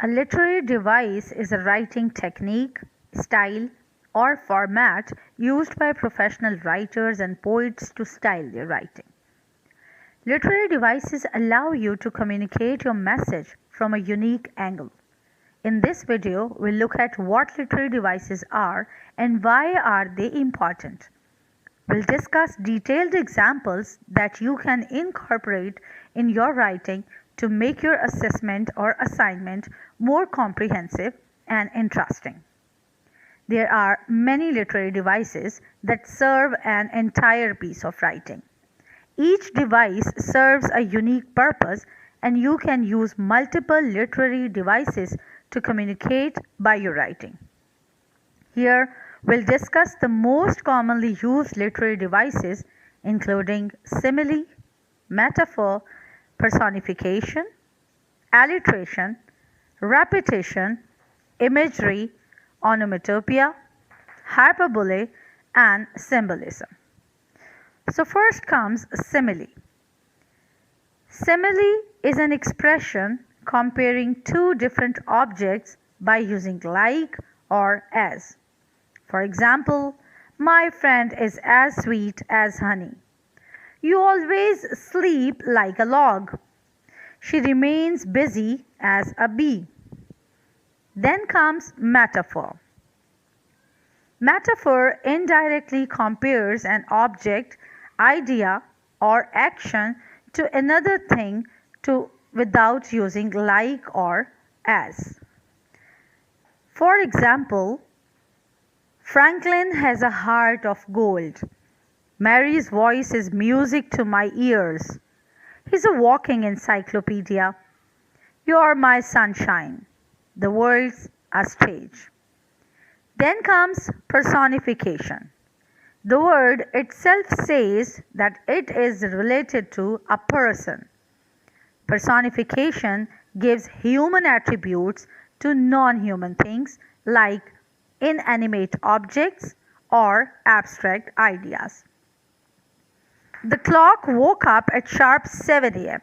A literary device is a writing technique, style, or format used by professional writers and poets to style their writing. Literary devices allow you to communicate your message from a unique angle. In this video, we'll look at what literary devices are and why are they important. We'll discuss detailed examples that you can incorporate in your writing to make your assessment or assignment more comprehensive and interesting. There are many literary devices that serve an entire piece of writing. Each device serves a unique purpose, and you can use multiple literary devices to communicate by your writing. Here, we'll discuss the most commonly used literary devices, including simile, metaphor, personification, alliteration, repetition, imagery, onomatopoeia, hyperbole, and symbolism. So first comes simile. Simile is an expression comparing two different objects by using like or as. For example, my friend is as sweet as honey. You always sleep like a log. She remains busy as a bee. Then comes metaphor. Metaphor indirectly compares an object, idea, or action to another thing without using like or as. For example, Franklin has a heart of gold. Mary's voice is music to my ears. He's a walking encyclopedia. You're my sunshine. The world's a stage. Then comes personification. The word itself says that it is related to a person. Personification gives human attributes to non-human things like inanimate objects or abstract ideas. The clock woke up at sharp 7 a.m.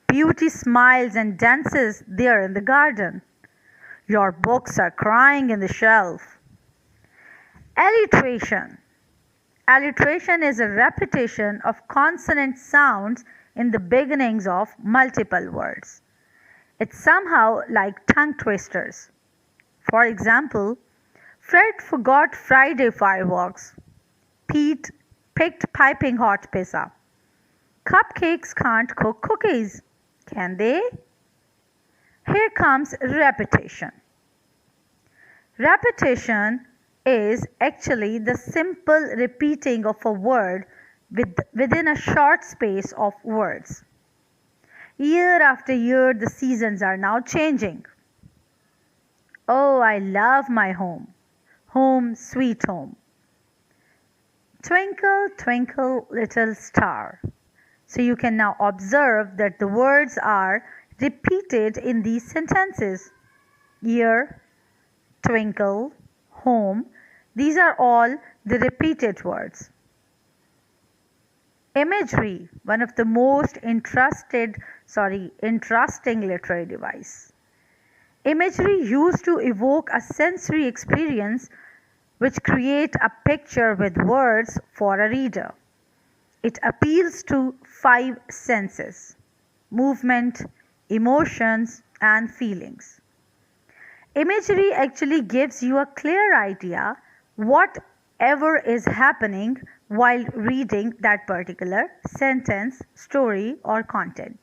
Beauty smiles and dances there in the garden. Your books are crying in the shelf. Alliteration. Alliteration is a repetition of consonant sounds in the beginnings of multiple words. It's somehow like tongue twisters. For example, Fred forgot Friday fireworks. Pete picked piping hot pizza. Cupcakes can't cook cookies, can they? Here comes repetition. Repetition is actually the simple repeating of a word within a short space of words. Year after year, the seasons are now changing. Oh, I love my home. Home, sweet home. Twinkle, twinkle, little star. So you can now observe that the words are repeated in these sentences. Year, twinkle, home. These are all the repeated words. Imagery, one of the most interesting literary device. Imagery used to evoke a sensory experience which create a picture with words for a reader. It appeals to 5 senses: movement, emotions, and feelings. Imagery actually gives you a clear idea whatever is happening while reading that particular sentence, story, or content.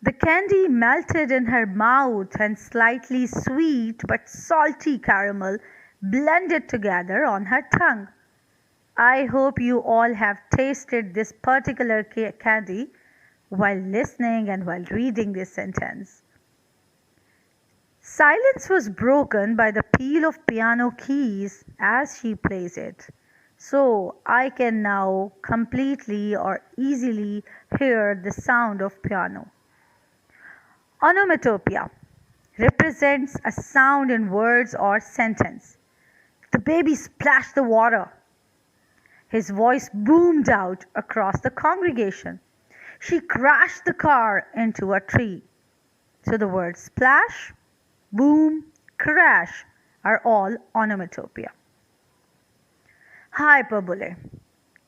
The candy melted in her mouth and slightly sweet but salty caramel blended together on her tongue. I hope you all have tasted this particular candy while listening and while reading this sentence. Silence was broken by the peal of piano keys as she plays it. So I can now completely or easily hear the sound of piano. Onomatopoeia represents a sound in words or sentence. The baby splashed the water. His voice boomed out across the congregation. She crashed the car into a tree. So the words splash, boom, crash are all onomatopoeia. Hyperbole.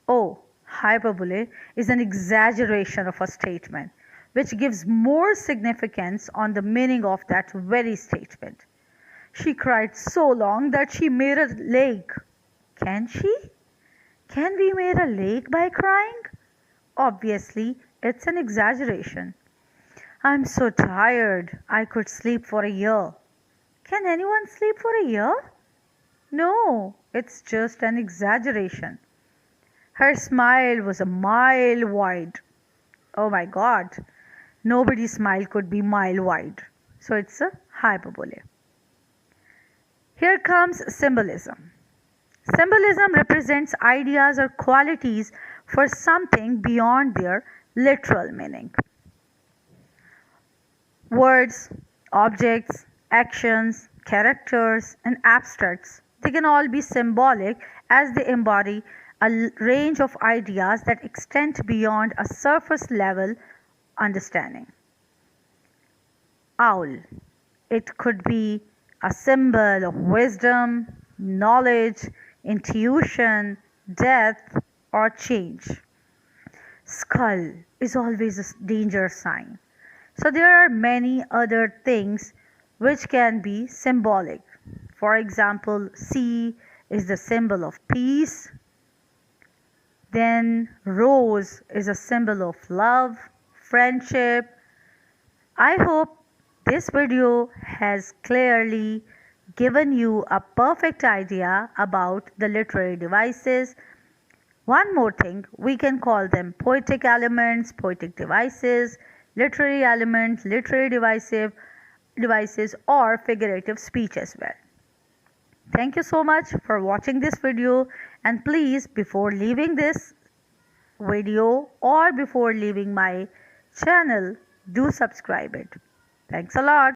Oh, hyperbole is an exaggeration of a statement which gives more significance on the meaning of that very statement. She cried so long that she made a lake. Can she? Can we make a lake by crying? Obviously, it's an exaggeration. I'm so tired, I could sleep for a year. Can anyone sleep for a year? No, it's just an exaggeration. Her smile was a mile wide. Oh my god, nobody's smile could be mile wide. So it's a hyperbole. Here comes symbolism. Symbolism represents ideas or qualities for something beyond their literal meaning. Words, objects, actions, characters, and abstracts, they can all be symbolic as they embody a range of ideas that extend beyond a surface level understanding. Owl. It could be a symbol of wisdom, knowledge, intuition, death, or change. Skull is always a danger sign. So there are many other things which can be symbolic. For example, C is the symbol of peace. Then rose is a symbol of love, friendship. I hope this video has clearly given you a perfect idea about the literary devices. One more thing, we can call them poetic elements, poetic devices, literary elements, literary devices, or figurative speech as well. Thank you so much for watching this video, and please, before leaving this video or before leaving my channel, do subscribe it. Thanks a lot.